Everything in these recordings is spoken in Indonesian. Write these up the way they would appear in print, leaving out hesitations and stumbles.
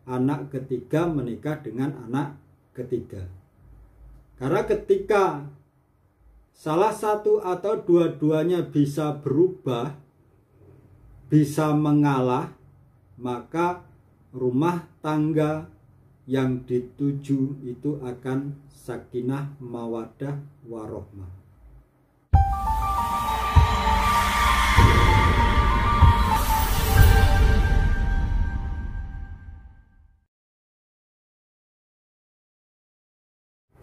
anak ketiga menikah dengan anak ketiga. Karena ketika salah satu atau dua-duanya bisa berubah, bisa mengalah, maka rumah tangga yang dituju itu akan sakinah mawaddah warohmah.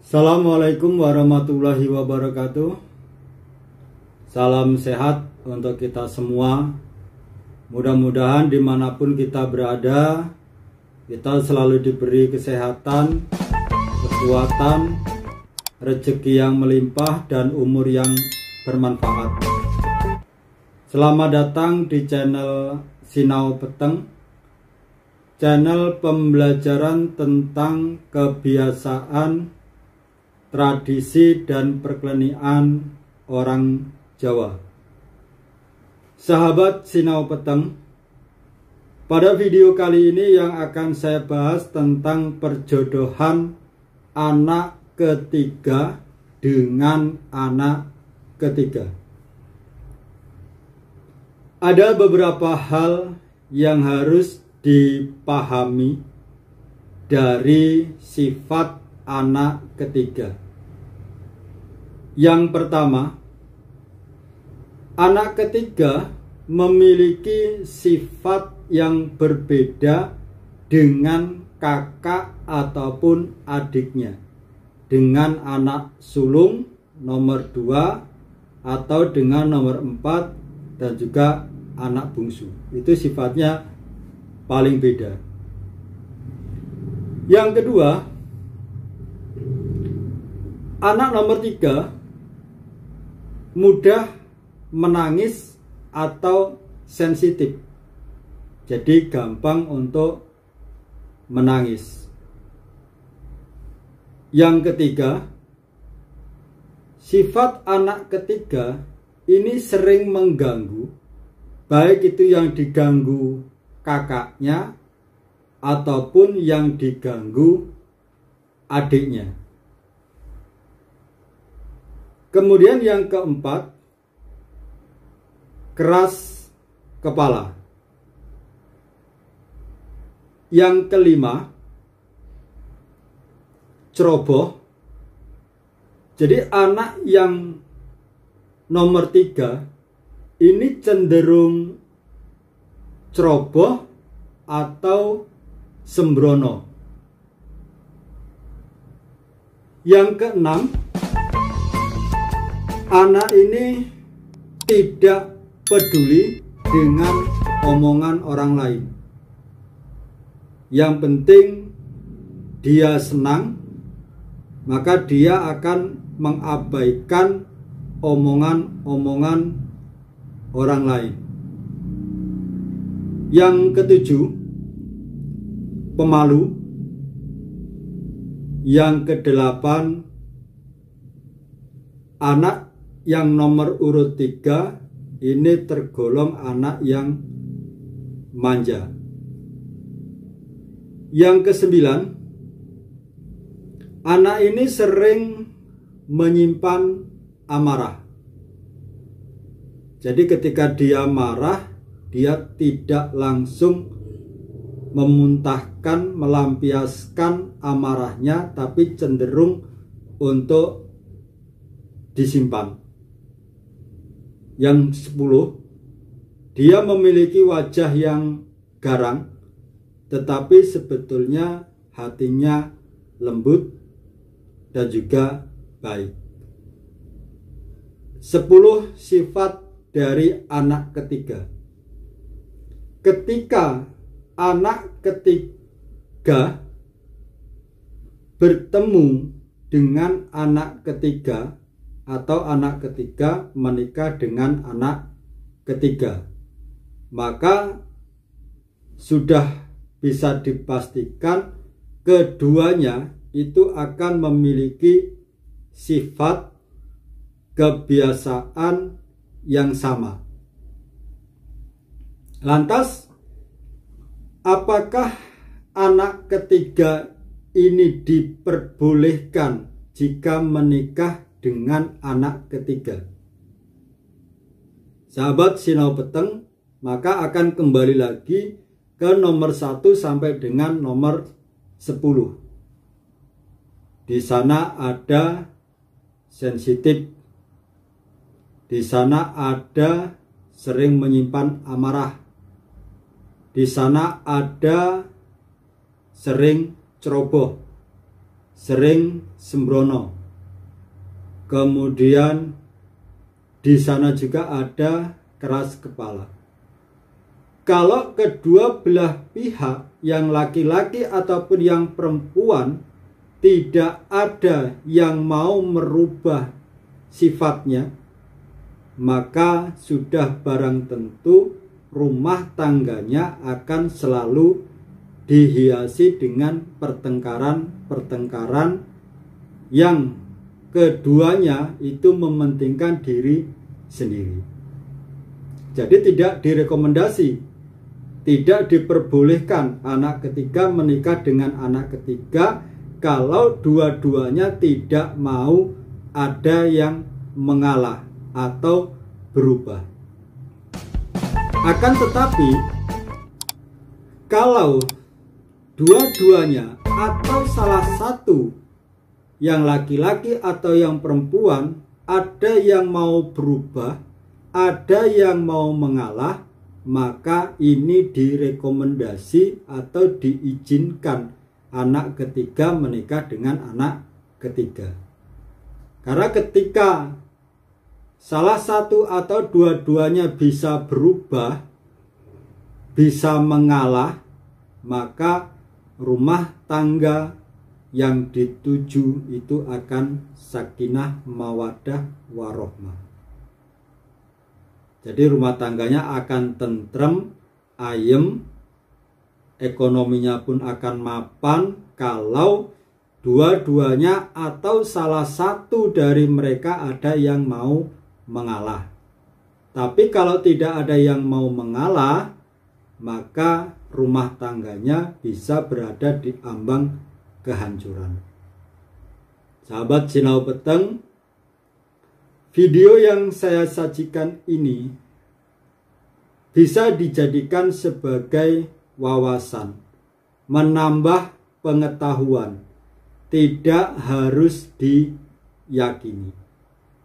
Assalamualaikum warahmatullahi wabarakatuh. Salam sehat untuk kita semua. Mudah-mudahan dimanapun kita berada, kita selalu diberi kesehatan, kekuatan, rezeki yang melimpah, dan umur yang bermanfaat. Selamat datang di channel Sinau Peteng, channel pembelajaran tentang kebiasaan, tradisi, dan perkelenian orang Jawa. Sahabat Sinau Peteng, pada video kali ini yang akan saya bahas tentang perjodohan anak ketiga dengan anak ketiga. Ada beberapa hal yang harus dipahami dari sifat anak ketiga. Yang pertama, anak ketiga memiliki sifat yang berbeda dengan kakak ataupun adiknya, dengan anak sulung nomor 2 atau dengan nomor 4 dan juga anak bungsu. Itu sifatnya paling beda. Yang kedua, anak nomor 3 mudah menangis atau sensitif. Jadi gampang untuk menangis. Yang ketiga, sifat anak ketiga ini sering mengganggu, baik itu yang diganggu kakaknya ataupun yang diganggu adiknya. Kemudian yang keempat, keras kepala. Yang kelima, ceroboh. Jadi anak yang nomor 3 ini cenderung ceroboh atau sembrono. Yang keenam, anak ini tidak peduli dengan omongan orang lain. Yang penting dia senang, maka dia akan mengabaikan omongan-omongan orang lain. Yang ketujuh, pemalu. Yang kedelapan, anak yang nomor urut 3 ini tergolong anak yang manja. Yang kesembilan, anak ini sering menyimpan amarah. Jadi ketika dia marah, dia tidak langsung memuntahkan, melampiaskan amarahnya, tapi cenderung untuk disimpan. Yang 10, dia memiliki wajah yang garang, tetapi sebetulnya hatinya lembut dan juga baik. 10 sifat dari anak ketiga. Ketika anak ketiga bertemu dengan anak ketiga atau anak ketiga menikah dengan anak ketiga, maka sudah bisa dipastikan keduanya itu akan memiliki sifat kebiasaan yang sama. Lantas, apakah anak ketiga ini diperbolehkan jika menikah dengan anak ketiga? Sahabat Sinau Peteng, maka akan kembali lagi ke nomor 1 sampai dengan nomor 10. Di sana ada sensitif. Di sana ada sering menyimpan amarah. Di sana ada sering ceroboh, sering sembrono. Kemudian di sana juga ada keras kepala. Kalau kedua belah pihak, yang laki-laki ataupun yang perempuan, tidak ada yang mau merubah sifatnya, maka sudah barang tentu rumah tangganya akan selalu dihiasi dengan pertengkaran-pertengkaran yang keduanya itu mementingkan diri sendiri. Jadi tidak direkomendasi, tidak diperbolehkan anak ketiga menikah dengan anak ketiga kalau dua-duanya tidak mau ada yang mengalah atau berubah. Akan tetapi, kalau dua-duanya atau salah satu, yang laki-laki atau yang perempuan, ada yang mau berubah, ada yang mau mengalah, maka ini direkomendasi atau diizinkan anak ketiga menikah dengan anak ketiga. Karena ketika salah satu atau dua-duanya bisa berubah, bisa mengalah, maka rumah tangga yang dituju itu akan sakinah, mawaddah, warohmah. Jadi rumah tangganya akan tentrem, ayem, ekonominya pun akan mapan kalau dua-duanya atau salah satu dari mereka ada yang mau mengalah. Tapi kalau tidak ada yang mau mengalah, maka rumah tangganya bisa berada di ambang kehancuran. Sahabat Sinau Peteng, video yang saya sajikan ini bisa dijadikan sebagai wawasan, menambah pengetahuan, tidak harus diyakini.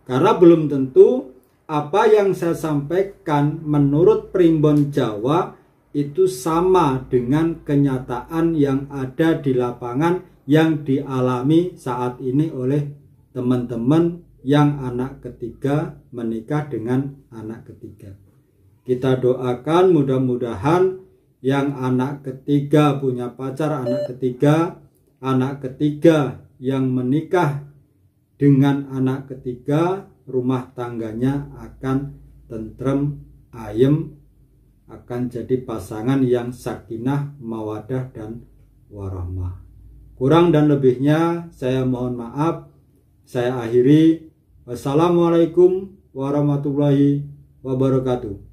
Karena belum tentu apa yang saya sampaikan menurut primbon Jawa itu sama dengan kenyataan yang ada di lapangan yang dialami saat ini oleh teman-teman yang anak ketiga menikah dengan anak ketiga. Kita doakan mudah-mudahan yang anak ketiga punya pacar anak ketiga yang menikah dengan anak ketiga, rumah tangganya akan tentrem, ayem, akan jadi pasangan yang sakinah, mawadah, dan warahmah. Kurang dan lebihnya saya mohon maaf. Saya akhiri. Wassalamualaikum warahmatullahi wabarakatuh.